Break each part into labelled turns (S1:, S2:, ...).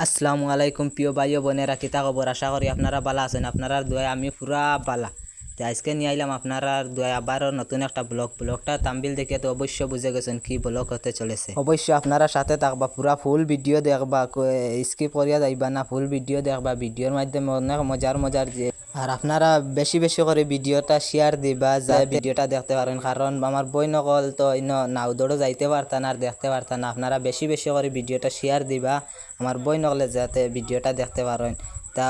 S1: আসসালামু আলাইকুম প্রিয় ভাই ও বোনেরা, কিতা খবর? আশা করি আপনারা ভালো আছেন। আপনারা দোয়া আমি পুরা বালা। তো আজকে নিয়ে আইলাম আপনারা দোয়া আবারও নতুন একটা ব্লগটা তাম্বিল দেখে তো অবশ্যই বুঝে গেছেন কি ব্লগ হতে চলেছে। অবশ্যই আপনারা সাথে থাকবা, পুরা ফুল ভিডিও দেখবা, স্কিপ করিয়া যাইবা না, ফুল ভিডিও দেখবা। ভিডিওর মাধ্যমে অনেক মজার যে আর আপনারা বেশি বেশি করে ভিডিওটা শেয়ার দিবা যাতে ভিডিওটা দেখতে পারেন, কারণ আমার বই নকল তো নাউদৌড়ও যাইতে পারতান আর দেখতে পারতান না। আপনারা বেশি বেশি করে ভিডিওটা শেয়ার দিবা আমার বই নকলে যাতে ভিডিওটা দেখতে পারেন। তা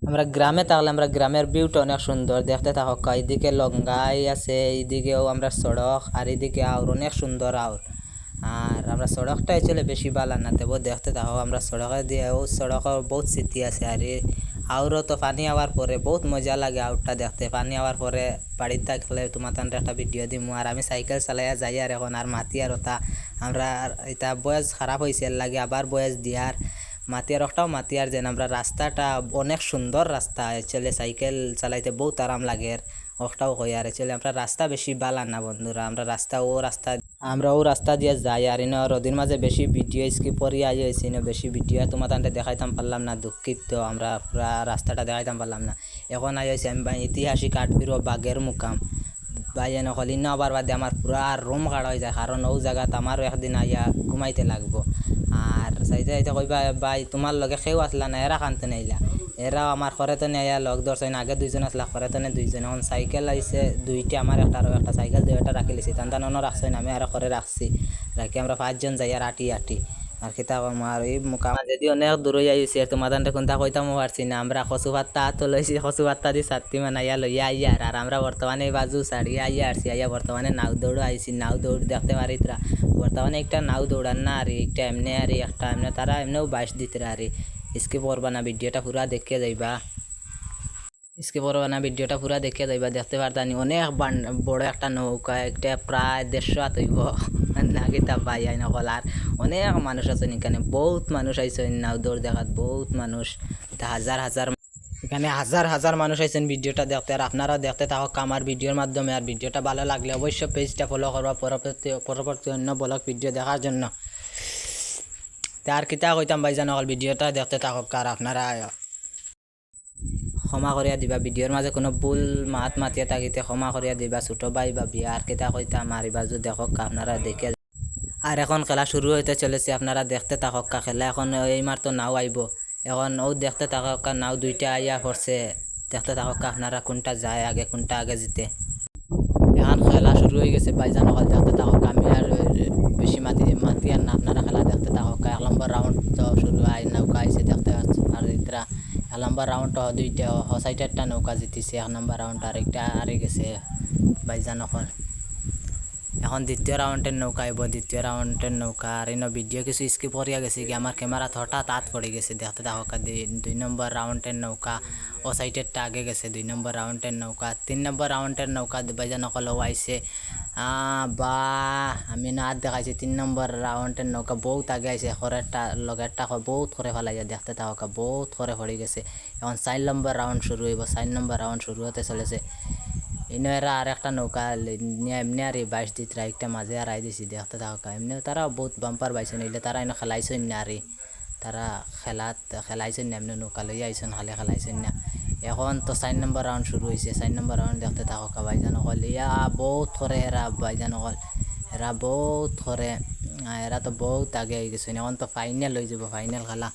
S1: আমরা গ্রামে থাকলে আমরা গ্রামের ভিউটা অনেক সুন্দর দেখতে থাকো। এইদিকে লঙ্গাই আছে, এইদিকেও আমরা সড়ক, আর এইদিকে আউর অনেক সুন্দর আউর। আর আমরা সড়কটাই চলে বেশি ভালো না দেবো দেখতে থাকো। আমরা সড়কে দিয়েও সড়কের বহুত স্মৃতি আছে। আর আউরও তো পানি আওয়ার পরে বহুত মজা লাগে আউটটা দেখতে। পানি আওয়ার পরে বাড়িতে থাকলে তোমার একটা ভিডিও দিমু। আর আমি সাইকেল চালাইয়া যাই আর এখন আর মাতি আর ওটা আমরা এটা বয়স খারাপ হয়েছে লাগে আবার বয়স দিয়ার মাতিয়ার একটাও মাতিয়ার যেন আমরা রাস্তাটা অনেক সুন্দর রাস্তা চলে, সাইকেল চালাইতে বহুত আরাম লাগে। ওটাও কই আর চলে আমরা রাস্তা বেশি বালা না বন্ধুরা, আমরা আমরা ও রাস্তা দিয়ে যাই। আর রদির মাঝে বেশি ভিডিও স্কিপ করিয়া আইছি না, বেশি ভিডিও তোমার দেখাইতাম পারলাম না, দুঃখিত। আমরা পুরা রাস্তাটা দেখাইতাম পারলাম না। এখন আইছি আমি ঐতিহাসিক কাঠবিরো বাগের মুকাম ভাই নকল ইন্ন আবার বাদে আমার পুরা রুম কাড়া হয়ে যায়, কারণ ও জায়গাতে আমারও একদিন আইয়া ঘুমাইতে লাগবো। আর চাইতে চাইতে কইবা ভাই তোমার লগে সেও আসলা না, এরা কানতে নাইলা। এরাও আমার ঘরে তো নেয়া লগ ধরছে না, আগে দুইজন আসলা, ঘরে তো দুইজন। এখন সাইকেল আইছে দুইটা, আমার একটা আরও একটা সাইকেল দুইটা রাখি লিছি, টান রাখছে না, আমি আরও ঘরে রাখছি। রাখি আমরা 5 জন যাই আর আটি আর কিতা আমার এই মোকামা যদি অনেক দূরে আইছি আর তোমার কোনটা কইতাম পারছি না। আমরা কচু পাত্তা তো লইছি, কচু পাত্তা দিয়ে ছাত্তি মানাইয়া লইয়া আইয়ার। আর আমরা বর্তমানে বাজু ছাড়িয়ে আইয়া আসছি, আইয়া বর্তমানে নাও দৌড় আইছি। নাও দৌড় দেখতে পারি তারা বর্তমানে একটা নাও দৌড়ান না, আর একটা এমনি আর একটা এমনি, তারা এমনিও 22 দিতে আর স্কিপ করবা না, ভিডিওটা পুরা দেখে যাইবা। স্কিপ করবা না, ভিডিওটা পুরা দেখে যাইবা, দেখতে পারতানি অনেক বড় একটা নৌকা, একটা প্রায় 150 হাত হইব নাগিতা ভাই আই নকল। আর অনেক মানুষ আছে এখানে, বহুত মানুষ আইছে নাও দৌড় দেখাত, বহুত মানুষ, হাজার এখানে হাজার মানুষ আইছেন ভিডিওটা দেখতে। আর আপনারা দেখতে থাকুক আমার ভিডিওর মাধ্যমে। আর ভিডিওটা ভালো লাগলে অবশ্যই পেজটা ফলো করবা পরবর্তী অন্য ব্লগ ভিডিও দেখার জন্য। তার কিতা কইতাম ভাইজান নকল, ভিডিওটা দেখতে থাকুক। আর আপনারা ক্ষমা করিয়া দিবা, ভিডিওর মাঝে কোনো ভুল মাতিয়া থাকিতে ক্ষমা করিয়া দিবা, ছোট ভাই বা বিয়া। আর কিতা কইতাম আর বাজু দেখক আপনারা দেখে। আর এখন খেলা শুরু হইতে চলেছে, আপনারা দেখতে থাকক খেলা। এখন এই মাত্র নাও আইব, এখন ও দেখতে থাকক। নাও দুইটা আইয়া পড়ছে, দেখতে থাকক আপনারা কোনটা যায় আগে, কোনটা আগে জিতে। এখন খেলা শুরু হয়ে গেছে ভাইজান নকল, দেখতে থাকক। আমি আর বেশি মাতি আর না, আপনারা খেলা দেখতে থাকক। 1 নম্বর রাউন্ড তো শুরু নৌকা আইসে দেখতে পাচ্ছি। আর ইতরা 1 নম্বর রাউন্ড দুইটা সাইডেরটা নৌকা জিতিছে, 1 নম্বর রাউন্ড আরেকটা হারে গেছে ভাইজান নকল। এখন দ্বিতীয় রাউন্ডের নৌকা আইব, দ্বিতীয় রাউন্ডের নৌকা। আর ভিডিও কিছু স্কিপ করিয়া গেছে কি, আমার ক্যামেরা হঠাৎ হাত পড়ে গেছে, দেখতে থাকুক। 2 নম্বর রাউন্ডের নৌকা ও সাইডেরটা আগে গেছে, 2 নম্বর রাউন্ডের নৌকা। 3 নম্বর রাউন্ডের নৌকা ভাইজান নকল আইছে। বা আমি না হাত দেখাইছি, 3 নম্বর রাউন্ডের নৌকা বহুত আগে আইছে, খরেরটা লগেরটা বহুত করে ফেলাইয়া, দেখতে থাকুক বহুত করে পড়ে গেছে। এখন 4 নম্বর রাউন্ড শুরু হইব, 4 নম্বর রাউন্ড শুরু হতে চলেছে। এরা আর একটা নৌকা এমনি আর 22 দিত একটা মাঝে আর আই দিছি, দেখতে থাকা। এমনি তারা বহুত বাম্পার পাইছেন, এলে তারা এনে খেলাইছেন না, আর তারা খেলাইছেন না, এমনি নৌকা লইয়া আইছেন, খালে খেলাইছেন না। এখন তো 4 নম্বর রাউন্ড শুরু হয়েছে, 4 নম্বর রাউন্ড দেখতে থাকা ভাইজান হল। বহুত করে এরা ভাইজান হল, এরা বহুত করে, এরা তো বহুত আগে হয়ে গেছে। এখন তো ফাইনাল হয়ে যাব, ফাইনাল খেলা।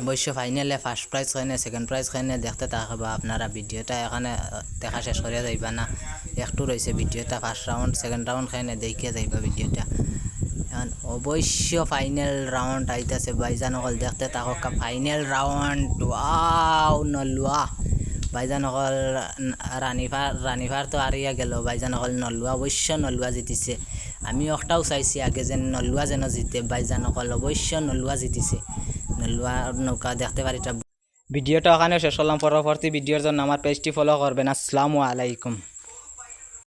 S1: অবশ্য ফাইনালে ফার্স্ট প্রাইজ খাইনে, সেকেন্ড প্রাইজ খাইনে, দেখতে থাকবা আপনারা। ভিডিওটা এখানে দেখা শেষ করিয়া যাইবা না, একটু রয়েছে ভিডিওটা। ফার্স্ট রাউন্ড সেকেন্ড রাউন্ড খাইনে দেখিয়া যাইবা ভিডিওটা। এখন অবশ্য ফাইনাল রাউন্ড আইতেছে ভাইজান নকল, দেখতে থাকক ফাইনাল রাউন্ড। ওয়াও নলুয়া ভাইজান নকল, রানিভার তো হারিয়া গেল ভাইজান নকল। নলুয়া অবশ্য নলুয়া জিতিছে। আমি একটাও চাইছি আগে যেন নলুয়া যেন জিতে, ভাইজান নকল অবশ্য নলুয়া জিতিছে। নলুয়া নৌকা দেখতে পারি। ভিডিওটা ওখানে শেষ করলাম, পরবর্তী ভিডিওর জন্য আমার পেজটি ফলো করবেন। আসসালামু আলাইকুম।